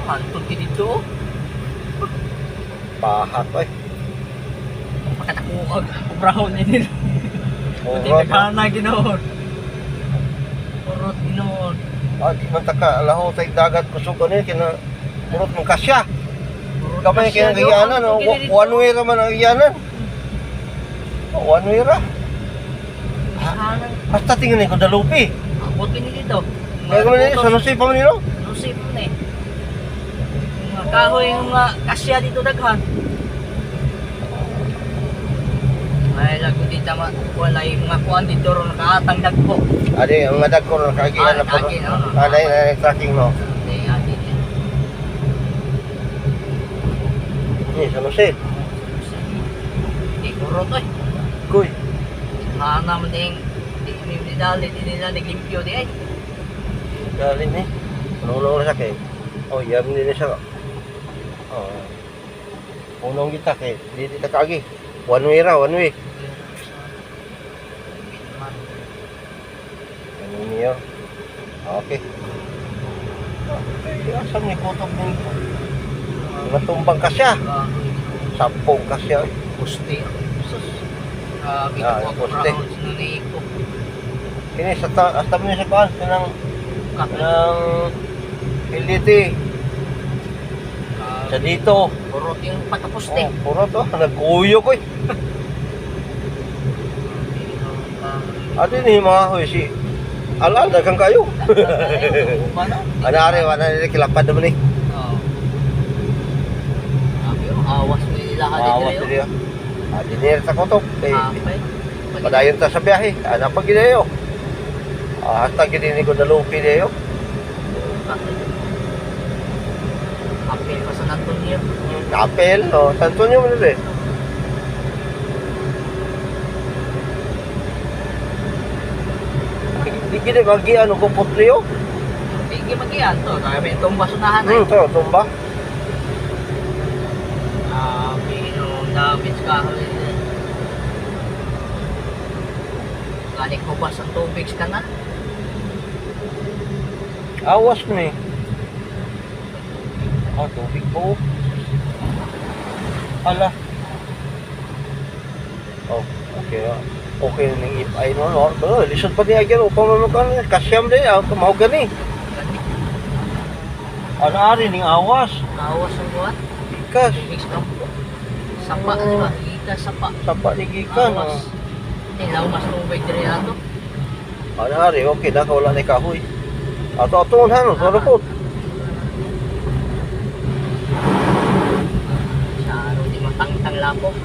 Hantod ka dito. Pahat ay. Makatakukag. Brown din. Hindi Urot. nagkana ginoon. Urot ginoon. Di man taka laho sa dagat kusog ni kina urot man kasya. Kamay kaya giyanan, one way ra man ang giyanan. One way ra. Basta tingnan ko dalupi. Abot ka dito. Kaya kami nila, sa Jose pa man nilo? Jose pa man eh. Mga kahoy yung mga kasya dito daghan. Ay, lago dito wala yung mga kuwan dito ron nakaatang dagpo. Adi, ang madag ko nakagiyan na po. Ay, tracking no. Hindi, adi din. Ni, sa Jose. Hindi, kurot eh. Kuy. Hana mo din, hindi nila naglimpyo di ay. Galing ni. Unong na sakit. Oh, yam nila siya. Oh. Unong kita kay di kita kagi. One way ra, one way. Ano niyo? Okay. Okay, asam ni kutok nito. Natumbang ka siya. Sampung ka siya. Pusti. Sus. Grabe Ah, ko ako pusti. brown sinunay ko. Kini sa mo sa paan kanang LDT. Sa dito. Kurot yung pagkapusti. Oh, puro to. Nagkuyo ko eh. Ate ni mga hoy si Alal dagang kayo. Anare wala nila kilapad naman eh. Oo. Grabe yung awas mo nila ka Awas dito. nila. Dinir sa kutok. Kay Apay. padayon ta sa biyahe. Ana pag gidayo. Hasta gini ko dalupi dayo. Apay pa sa Antonio. Kapel no. Santo nyo mo nila eh. Di gini magi ano ko putriyo. Hindi mag-iyan to. Kaya itong basunahan ay. To tumba. Pinong damage kahoy. Galing ko ba sa tubig ka na? Awas mo eh. Oh, tubig po. Hala. Oh, okay. Okay ning ipay no. No, lisod pa niya gyud upang mamukan kasyam din ang tumawag gani. Ano ari ning awas? Awas ang buwan. Ikas. Tubig sa kampo. Sapa, di ba? Ika, sapa. Sapa ni gikan. Awas. Ilaw mas tubig diri ato. Ano ari okay na wala ni kahoy. Ato han so report. Sa ano di matangtang lapok.